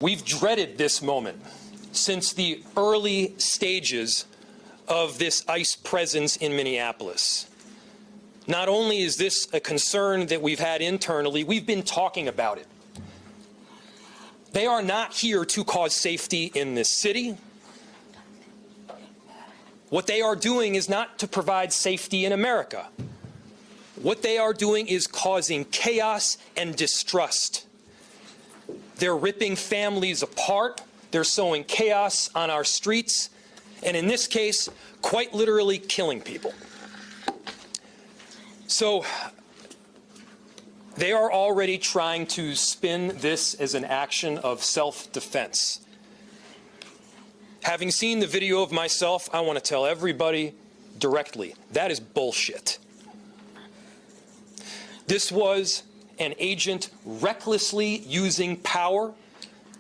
We've dreaded this moment since the early stages of this ICE presence in Minneapolis. Not only is this a concern that we've had internally, we've been talking about it. They are not here to cause safety in this city. What they are doing is not to provide safety in America. What they are doing is causing chaos and distrust. They're ripping families apart. They're sowing chaos on our streets, and in this case, quite literally killing people. So they are already trying to spin this as an action of self-defense. Having seen the video of myself, I want to tell everybody directly, that is bullshit. This was an agent recklessly using power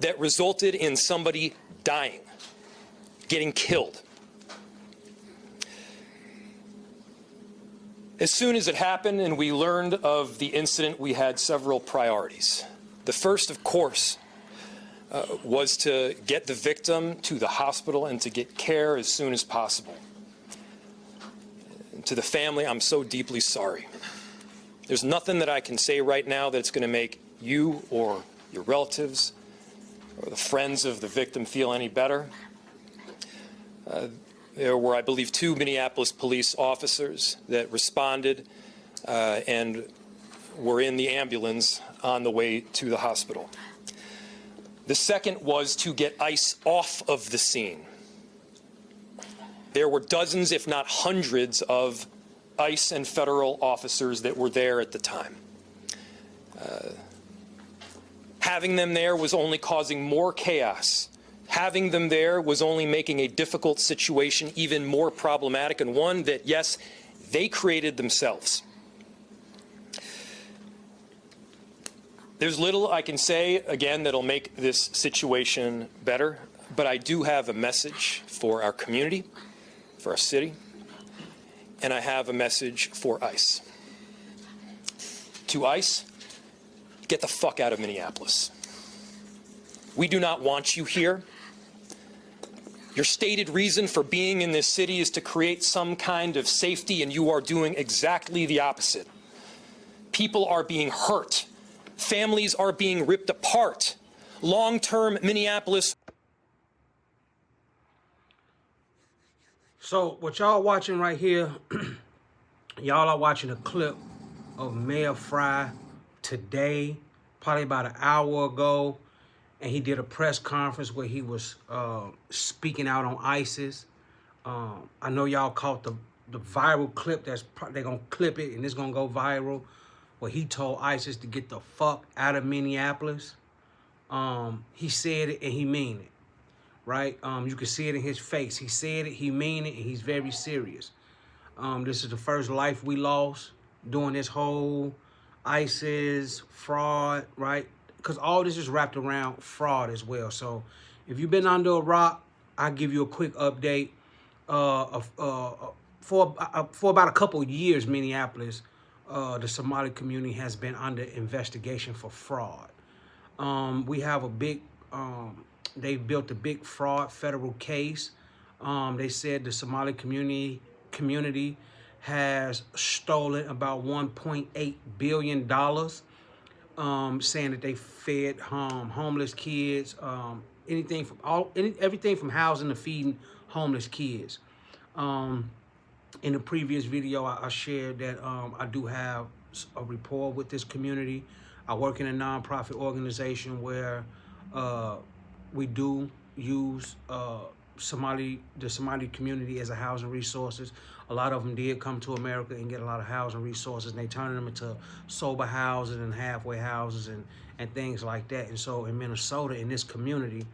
that resulted in somebody dying, getting killed. As soon as it happened and we learned of the incident, we had several priorities. The first, of course, was to get the victim to the hospital and to get care as soon as possible. To the family, I'm so deeply sorry. There's nothing that I can say right now that's going to make you or your relatives or the friends of the victim feel any better. There were, I believe, 2 Minneapolis police officers that responded and were in the ambulance on the way to the hospital. The second was to get ICE off of the scene. There were dozens, if not hundreds, of ICE and federal officers that were there at the time. Having them there was only causing more chaos. Having them there was only making a difficult situation even more problematic, and one that, yes, they created themselves. There's little I can say, again, that'll make this situation better, but I do have a message for our community, for our city, and I have a message for ICE. To ICE, get the fuck out of Minneapolis. We do not want you here. Your stated reason for being in this city is to create some kind of safety, and you are doing exactly the opposite. People are being hurt. Families are being ripped apart. Long-term Minneapolis. So what y'all watching right here, y'all are watching a clip of Mayor Frey today, probably about an hour ago, and he did a press conference where he was speaking out on ISIS. I know y'all caught the viral clip. They're gonna clip it and it's gonna go viral, where he told ISIS to get the fuck out of Minneapolis. He said it and he mean it, right? You can see it in his face. He said it, he mean it, and he's very serious. This is the first life we lost during this whole ISIS fraud, right? Because all this is wrapped around fraud as well. So if you've been under a rock, I'll give you a quick update. For about a couple of years, Minneapolis, the Somali community has been under investigation for fraud. We have a big, they built a big fraud federal case. They said the Somali community has stolen about $1.8 billion, saying that they fed homeless kids, everything from housing to feeding homeless kids. In the previous video, I shared that I do have a rapport with this community. I work in a nonprofit organization where we do use the Somali community as a housing resources. A lot of them did come to America and get a lot of housing resources, and they turn them into sober houses and halfway houses and things like that. And so in Minnesota, in this community,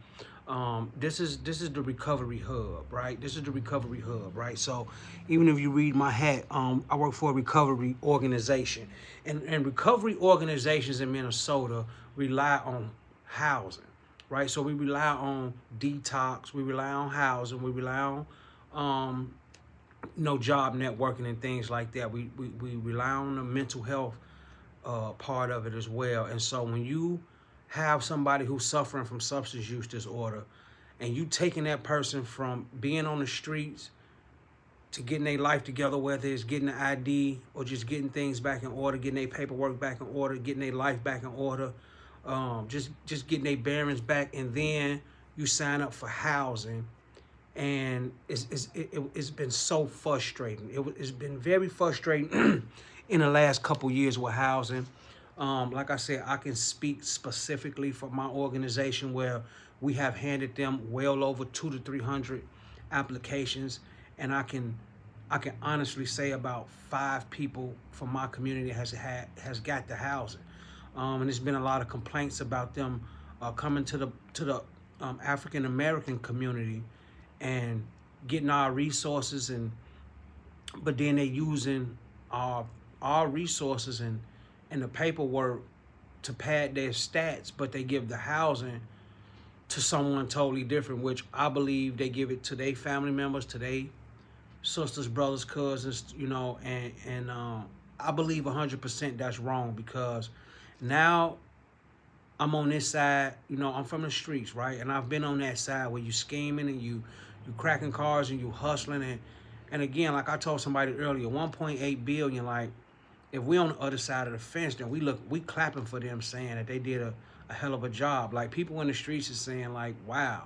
this is the recovery hub, right? This is the recovery hub, right? So even if you read my hat, I work for a recovery organization, and recovery organizations in Minnesota rely on housing, right? So we rely on detox, we rely on housing, we rely on job networking and things like that. We rely on the mental health part of it as well. And so when you have somebody who's suffering from substance use disorder, and you taking that person from being on the streets to getting their life together, whether it's getting an ID or just getting things back in order, getting their paperwork back in order, getting their life back in order, just getting their bearings back, and then you sign up for housing. And it's been so frustrating. It's been very frustrating in the last couple years with housing. Like I said, I can speak specifically for my organization, where we have handed them well over 200 to 300 applications, and I can honestly say about 5 people from my community has got the housing. And there's been a lot of complaints about them coming to the African American community and getting our resources, but then they're using our resources and the paperwork to pad their stats, but they give the housing to someone totally different, which I believe they give it to their family members, to their sisters, brothers, cousins, and I believe 100% that's wrong, because now I'm on this side, I'm from the streets, right? And I've been on that side where you scheming and you cracking cars and you hustling, and again, like I told somebody earlier, 1.8 billion, like, if we on the other side of the fence, then we clapping for them, saying that they did a hell of a job. Like, people in the streets is saying, like, wow,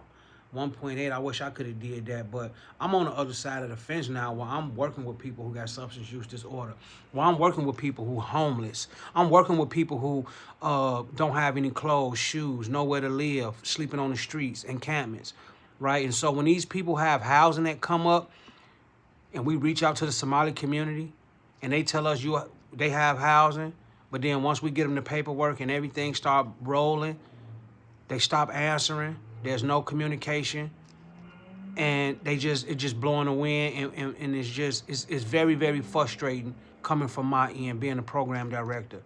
1.8, I wish I could have did that. But I'm on the other side of the fence now, where I'm working with people who got substance use disorder, where I'm working with people who homeless. I'm working with people who don't have any clothes, shoes, nowhere to live, sleeping on the streets, encampments, right? And so when these people have housing that come up, and we reach out to the Somali community, and they tell us they have housing, but then once we get them the paperwork and everything start rolling, they stop answering. There's no communication, and it's just blowing the wind, and it's very, very frustrating coming from my end, being a program director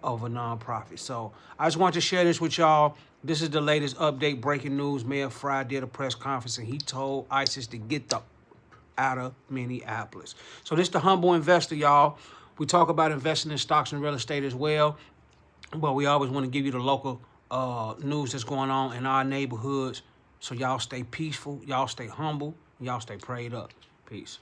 of a nonprofit. So I just wanted to share this with y'all. This is the latest update, breaking news. Mayor Frey did a press conference, and he told ISIS to get out of Minneapolis. So this is the Humble Investor, y'all. We talk about investing in stocks and real estate as well, but we always want to give you the local news that's going on in our neighborhoods. So y'all stay peaceful, y'all stay humble, y'all stay prayed up. Peace.